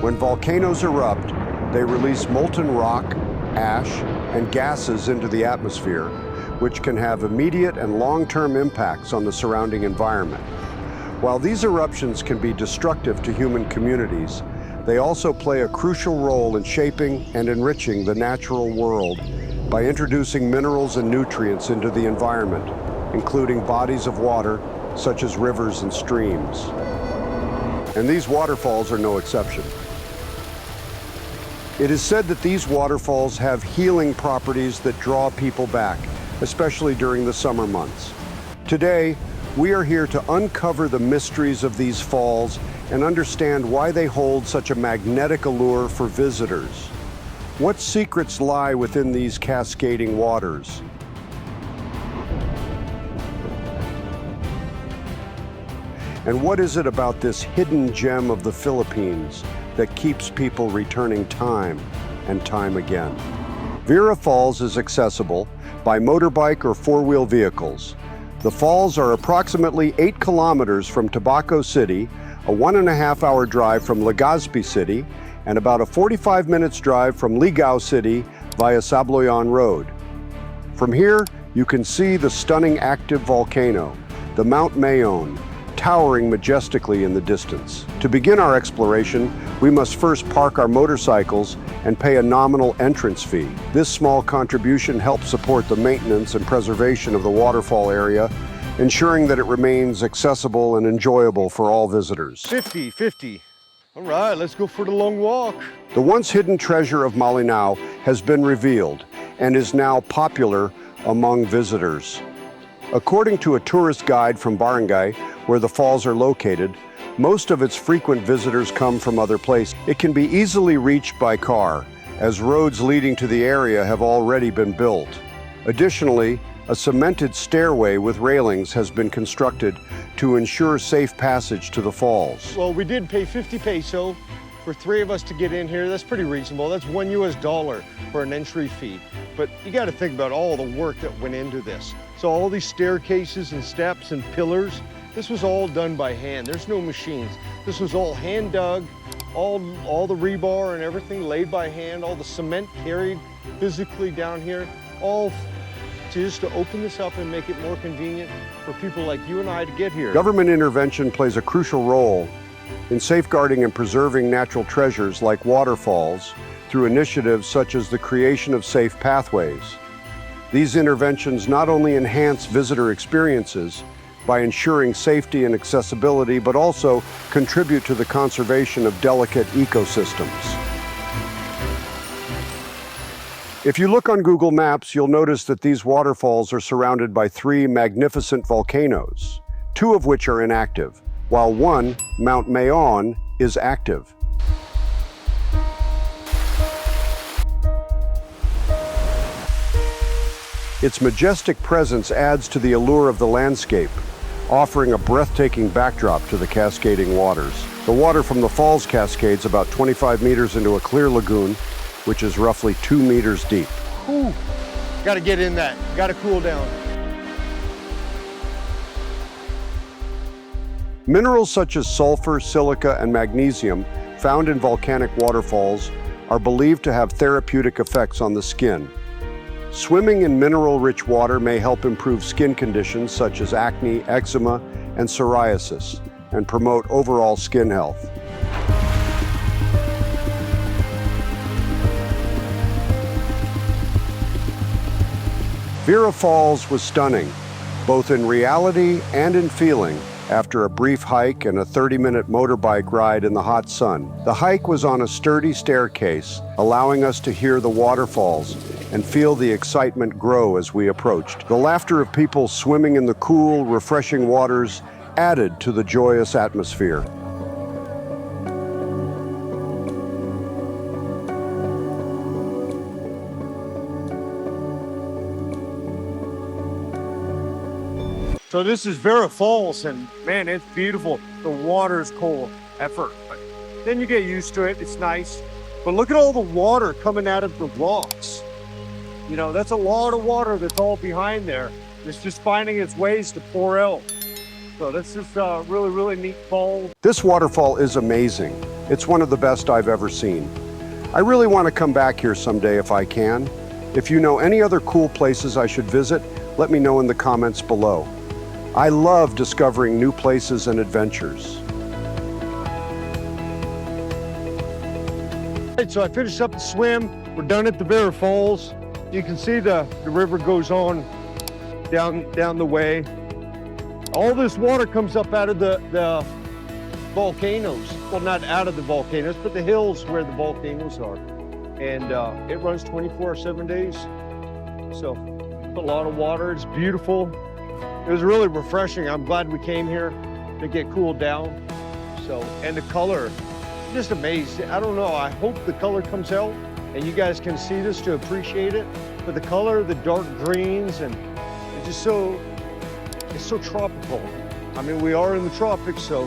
When volcanoes erupt, they release molten rock, ash, and gases into the atmosphere, which can have immediate and long-term impacts on the surrounding environment. While these eruptions can be destructive to human communities, they also play a crucial role in shaping and enriching the natural world by introducing minerals and nutrients into the environment, including bodies of water such as rivers and streams. And these waterfalls are no exception. It is said that these waterfalls have healing properties that draw people back, especially during the summer months. Today, we are here to uncover the mysteries of these falls and understand why they hold such a magnetic allure for visitors. What secrets lie within these cascading waters? And what is it about this hidden gem of the Philippines that keeps people returning time and time again? Vera Falls is accessible by motorbike or four-wheel vehicles. The falls are approximately 8 kilometers from Tabaco City, a 1.5-hour drive from Legazpi City, and about a 45 minutes drive from Ligao City via Sabloyan Road. From here, you can see the stunning active volcano, the Mount Mayon, towering majestically in the distance. To begin our exploration, we must first park our motorcycles and pay a nominal entrance fee. This small contribution helps support the maintenance and preservation of the waterfall area, ensuring that it remains accessible and enjoyable for all visitors. 50. All right, let's go for the long walk. The once hidden treasure of Malinao has been revealed and is now popular among visitors. According to a tourist guide from Barangay, where the falls are located, most of its frequent visitors come from other places. It can be easily reached by car, as roads leading to the area have already been built. Additionally, a cemented stairway with railings has been constructed to ensure safe passage to the falls. Well, we did pay 50 peso for 3 of us to get in here. That's pretty reasonable. That's $1 for an entry fee. But you got to think about all the work that went into this. So all these staircases and steps and pillars, this was all done by hand. There's no machines. This was all hand dug, all the rebar and everything laid by hand, all the cement carried physically down here, all just to open this up and make it more convenient for people like you and I to get here. Government intervention plays a crucial role in safeguarding and preserving natural treasures like waterfalls through initiatives such as the creation of safe pathways. These interventions not only enhance visitor experiences by ensuring safety and accessibility, but also contribute to the conservation of delicate ecosystems. If you look on Google Maps, you'll notice that these waterfalls are surrounded by 3 magnificent volcanoes, 2 of which are inactive, while one, Mount Mayon, is active. Its majestic presence adds to the allure of the landscape, offering a breathtaking backdrop to the cascading waters. The water from the falls cascades about 25 meters into a clear lagoon, which is roughly 2 meters deep. Whew. Got to get in that. Got to cool down. Minerals such as sulfur, silica, and magnesium found in volcanic waterfalls are believed to have therapeutic effects on the skin. Swimming in mineral-rich water may help improve skin conditions such as acne, eczema, and psoriasis, and promote overall skin health. Vera Falls was stunning, both in reality and in feeling, after a brief hike and a 30-minute motorbike ride in the hot sun. The hike was on a sturdy staircase, allowing us to hear the waterfalls and feel the excitement grow as we approached. The laughter of people swimming in the cool, refreshing waters added to the joyous atmosphere. So this is Vera Falls, and man, it's beautiful. The water's cold at first, but then you get used to it. It's nice. But look at all the water coming out of the rocks. You know, that's a lot of water that's all behind there. It's just finding its ways to pour out. So this is a really, really neat fall. This waterfall is amazing. It's one of the best I've ever seen. I really want to come back here someday if I can. If you know any other cool places I should visit, let me know in the comments below. I love discovering new places and adventures. Right, so I finished up the swim. We're done at the Vera Falls. You can see the river goes on down the way. All this water comes up out of the volcanoes. Well, not out of the volcanoes, but the hills where the volcanoes are. And it runs 24 or 7 days. So a lot of water, it's beautiful. It was really refreshing. I'm glad we came here to get cooled down. So, and the color, just amazing. I don't know, I hope the color comes out and you guys can see this to appreciate it. But the color, the dark greens, and it's just so, it's so tropical. I mean, we are in the tropics, so